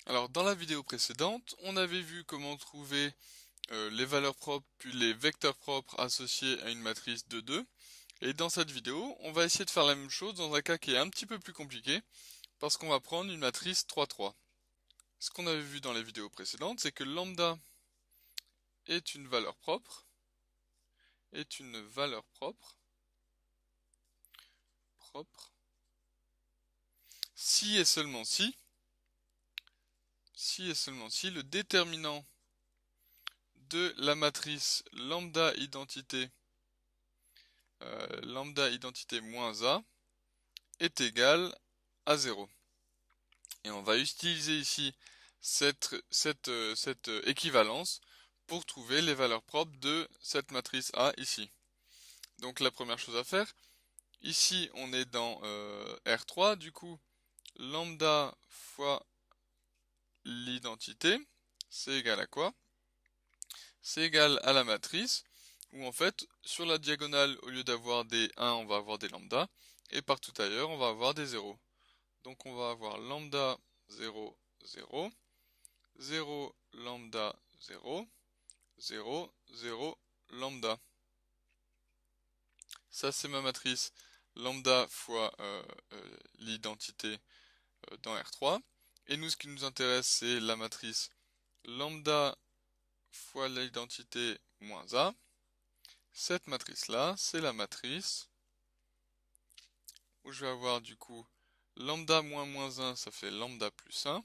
Alors dans la vidéo précédente, on avait vu comment trouver les valeurs propres puis les vecteurs propres associés à une matrice de 2. Et dans cette vidéo, on va essayer de faire la même chose dans un cas qui est un petit peu plus compliqué parce qu'on va prendre une matrice 3-3. Ce qu'on avait vu dans les vidéos précédentes, c'est que lambda est une valeur propre, propre, si et seulement si et seulement si le déterminant de la matrice lambda identité moins A est égal à 0. Et on va utiliser ici cette équivalence pour trouver les valeurs propres de cette matrice A ici. Donc la première chose à faire, ici on est dans R3, du coup lambda fois l'identité, c'est égal à quoi? C'est égal à la matrice, où en fait, sur la diagonale, au lieu d'avoir des 1, on va avoir des lambda, et partout ailleurs, on va avoir des 0. Donc on va avoir lambda 0, 0, 0, lambda 0, 0, 0, lambda. Ça c'est ma matrice lambda fois l'identité dans R3. Et nous, ce qui nous intéresse, c'est la matrice lambda fois l'identité moins A. Cette matrice-là, c'est la matrice où je vais avoir du coup lambda moins moins 1, ça fait lambda plus 1.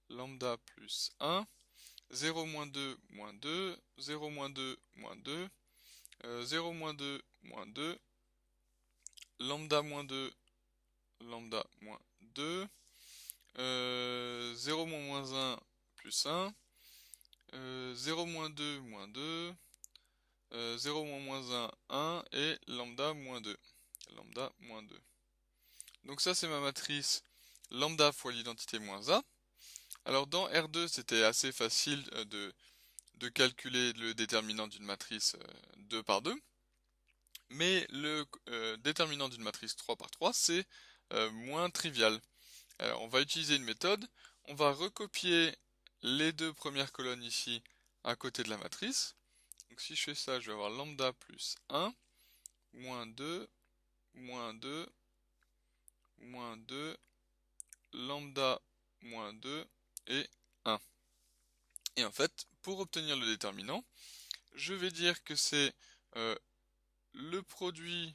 Lambda plus 1. 0 moins 2, moins 2. 0 moins 2, moins 2. 0 moins 2, moins 2. Lambda moins 2, lambda moins 2. 0 moins moins 1, plus 1. 0 moins 2, moins 2. 0 moins moins 1, 1. Et lambda moins 2. Lambda moins 2. Donc ça c'est ma matrice lambda fois l'identité moins A. Alors dans R2 c'était assez facile de calculer le déterminant d'une matrice 2 par 2. Mais le déterminant d'une matrice 3 par 3 c'est moins trivial. Alors on va utiliser une méthode, on va recopier les deux premières colonnes ici à côté de la matrice. Donc si je fais ça, je vais avoir lambda plus 1, moins 2, moins 2, moins 2, lambda moins 2 et 1. Et en fait, pour obtenir le déterminant, je vais dire que c'est le produit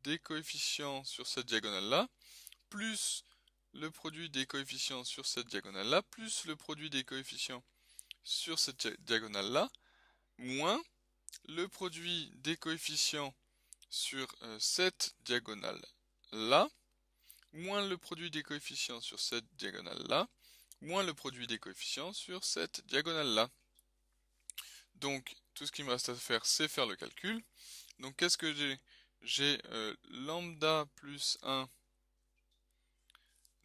des coefficients sur cette diagonale-là, plus le produit des coefficients sur cette diagonale-là, plus le produit des coefficients sur cette diagonale-là, moins le produit des coefficients sur cette diagonale-là, moins le produit des coefficients sur cette diagonale-là, moins le produit des coefficients sur cette diagonale-là. Donc, tout ce qui me reste à faire, c'est faire le calcul. Donc, qu'est-ce que j'ai? J'ai lambda plus 1.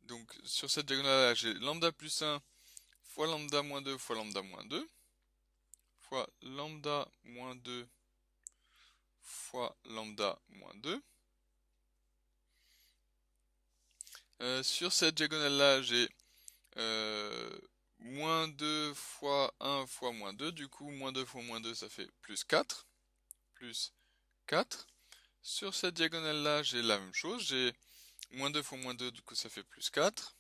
Donc, sur cette diagonale-là, j'ai lambda plus 1 fois lambda moins 2 fois lambda moins 2 fois lambda moins 2 fois lambda moins 2. Sur cette diagonale-là, j'ai moins 2 fois 1 fois moins 2. Du coup, moins 2 fois moins 2, ça fait plus 4. Plus 4. Sur cette diagonale-là, j'ai la même chose. J'ai moins 2 fois moins 2, du coup, ça fait plus 4.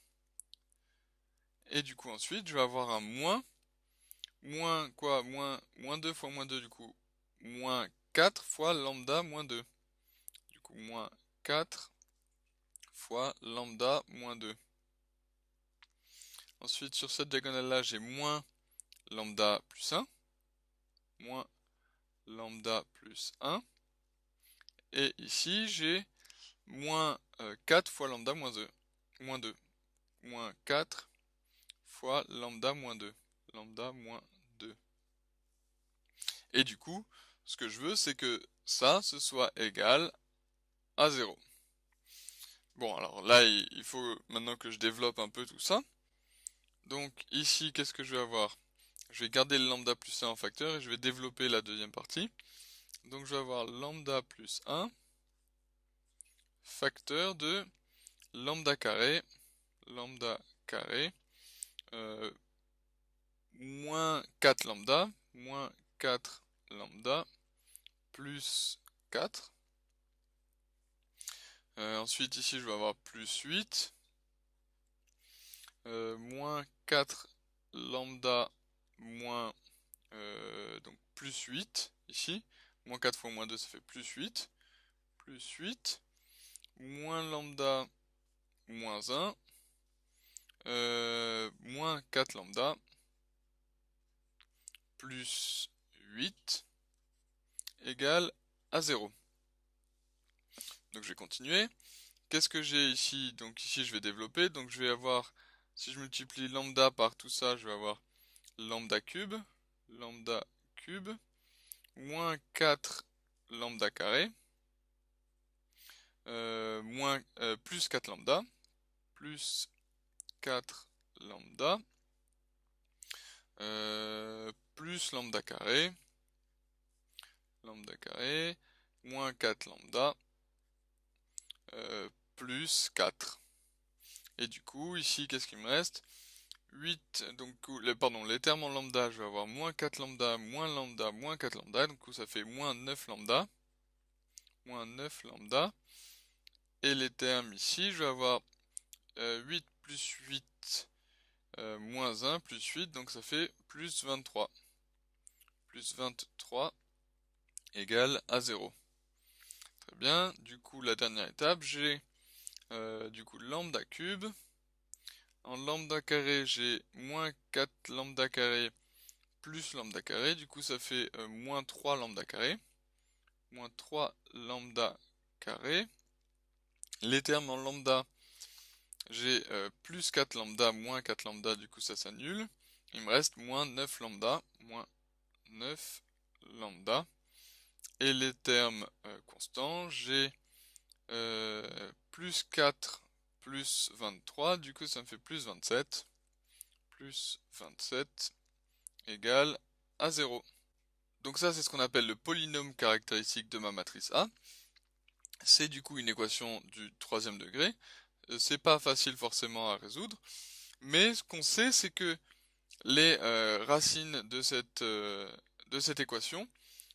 Et du coup, ensuite, je vais avoir un moins. Moins quoi? Moins 2 fois moins 2, du coup, moins 4 fois lambda moins 2. Du coup, moins 4 fois lambda moins 2. Ensuite, sur cette diagonale-là, j'ai moins lambda plus 1. Moins lambda plus 1. Et ici, j'ai moins 4 fois lambda moins 2. Moins 2. Moins 4 fois lambda moins 2. Lambda moins 2. Et du coup, ce que je veux, c'est que ça, ce soit égal à 0. Bon, alors là, il faut maintenant que je développe un peu tout ça. Donc ici, qu'est-ce que je vais avoir? Je vais garder le lambda plus 1 en facteur et je vais développer la deuxième partie. Donc je vais avoir lambda plus 1 facteur de lambda carré moins 4 lambda, moins 4 lambda, plus 4. Ensuite ici je vais avoir plus 8, moins 4 lambda, moins donc plus 8 ici, moins 4 fois moins 2 ça fait plus 8, moins lambda, moins 1, moins 4 lambda, plus 8, égale à 0. Donc je vais continuer. Qu'est-ce que j'ai ici? Donc ici je vais développer, donc je vais avoir, si je multiplie lambda par tout ça, je vais avoir lambda cube, moins 4 lambda carré, plus 4 lambda, plus 4 lambda, plus lambda carré, moins 4 lambda, plus 4. Et du coup, ici, qu'est-ce qu'il me reste? 8, donc, les termes en lambda, je vais avoir moins 4 lambda, moins 4 lambda, donc ça fait moins 9 lambda, et les termes ici, je vais avoir 8 plus 8, moins 1 plus 8, donc ça fait plus 23. Plus 23 égale à 0. Très bien, du coup la dernière étape, j'ai du coup lambda cube. En lambda carré, j'ai moins 4 lambda carré plus lambda carré, du coup ça fait moins 3 lambda carré. Moins 3 lambda carré. Les termes en lambda, j'ai plus 4 lambda, moins 4 lambda, du coup ça s'annule. Il me reste moins 9 lambda, moins 9 lambda. Et les termes constants, j'ai plus 4 plus 23, du coup ça me fait plus 27. Plus 27 égale à 0. Donc ça c'est ce qu'on appelle le polynôme caractéristique de ma matrice A. C'est du coup une équation du troisième degré. C'est pas facile forcément à résoudre, mais ce qu'on sait c'est que les racines de cette équation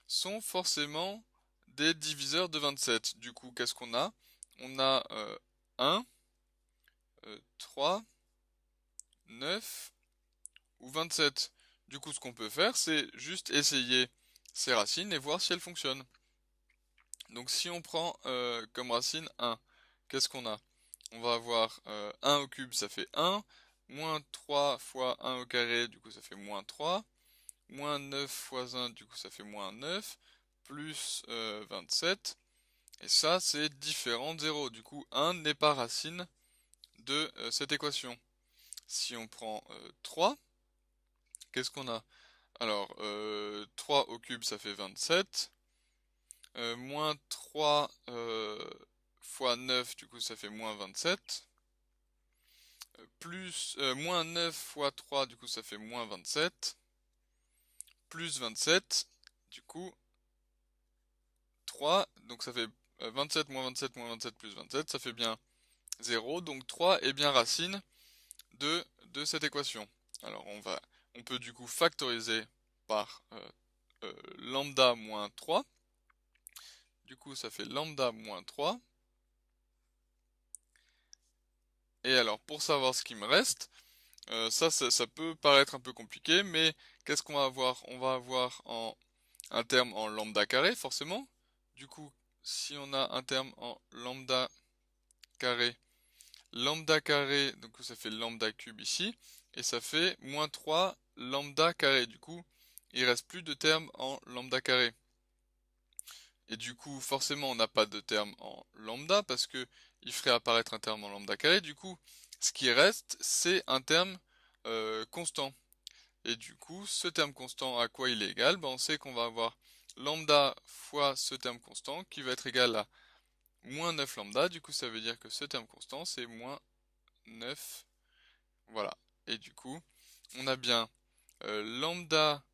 sont forcément des diviseurs de 27. Du coup, qu'est-ce qu'on a? On a 1, 3, 9 ou 27. Du coup, ce qu'on peut faire, c'est juste essayer ces racines et voir si elles fonctionnent. Donc si on prend comme racine 1, qu'est-ce qu'on a? On va avoir 1 au cube, ça fait 1, moins 3 fois 1 au carré, du coup ça fait moins 3, moins 9 fois 1, du coup ça fait moins 9, plus 27, et ça c'est différent de 0, du coup 1 n'est pas racine de cette équation. Si on prend 3, qu'est-ce qu'on a? Alors 3 au cube ça fait 27, moins 3 fois 9, du coup ça fait moins 27, moins 9 fois 3, du coup ça fait moins 27, plus 27, du coup 3, donc ça fait 27 moins 27 moins 27 plus 27, ça fait bien 0, donc 3 est bien racine de cette équation. Alors on peut du coup factoriser par lambda moins 3, du coup ça fait lambda moins 3, et alors pour savoir ce qui me reste, ça peut paraître un peu compliqué, mais qu'est-ce qu'on va avoir? On va avoir un terme en lambda carré, forcément. Du coup, si on a un terme en lambda carré, donc ça fait lambda cube ici, et ça fait moins 3 lambda carré. Du coup, il reste plus de termes en lambda carré. Et du coup, forcément, on n'a pas de terme en lambda, parce que il ferait apparaître un terme en lambda carré. Du coup, ce qui reste, c'est un terme constant. Et du coup, ce terme constant, à quoi il est égal? Ben, on sait qu'on va avoir lambda fois ce terme constant qui va être égal à moins 9 lambda. Du coup, ça veut dire que ce terme constant, c'est moins 9. Voilà. Et du coup, on a bien lambda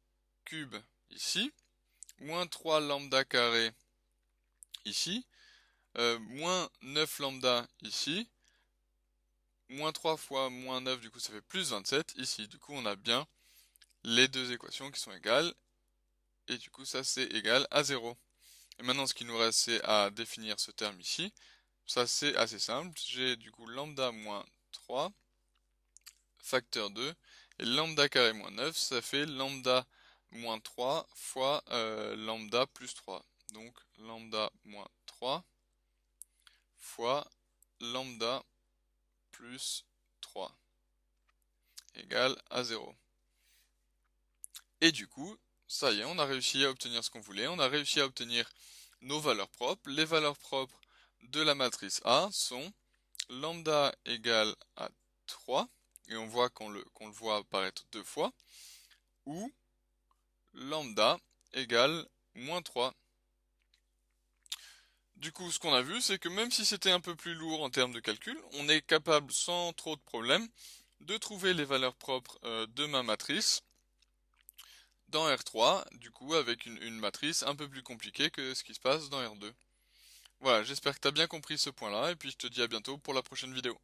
cube ici, moins 3 lambda carré ici, moins 9 lambda ici, moins 3 fois moins 9, du coup ça fait plus 27. Ici, du coup on a bien les deux équations qui sont égales. Et du coup ça c'est égal à 0. Et maintenant ce qui nous reste c'est à définir ce terme ici. Ça c'est assez simple. J'ai du coup lambda moins 3 facteur 2. Et lambda carré moins 9, ça fait lambda moins 3 fois lambda plus 3. Donc lambda moins 3 fois lambda plus 3 égale à 0. Et du coup, ça y est, on a réussi à obtenir ce qu'on voulait. On a réussi à obtenir nos valeurs propres. Les valeurs propres de la matrice A sont lambda égale à 3, et on voit qu'on le voit apparaître deux fois, ou lambda égale moins 3. Du coup, ce qu'on a vu, c'est que même si c'était un peu plus lourd en termes de calcul, on est capable sans trop de problèmes de trouver les valeurs propres de ma matrice dans R3, du coup avec une matrice un peu plus compliquée que ce qui se passe dans R2. Voilà, j'espère que tu as bien compris ce point-là, et puis je te dis à bientôt pour la prochaine vidéo.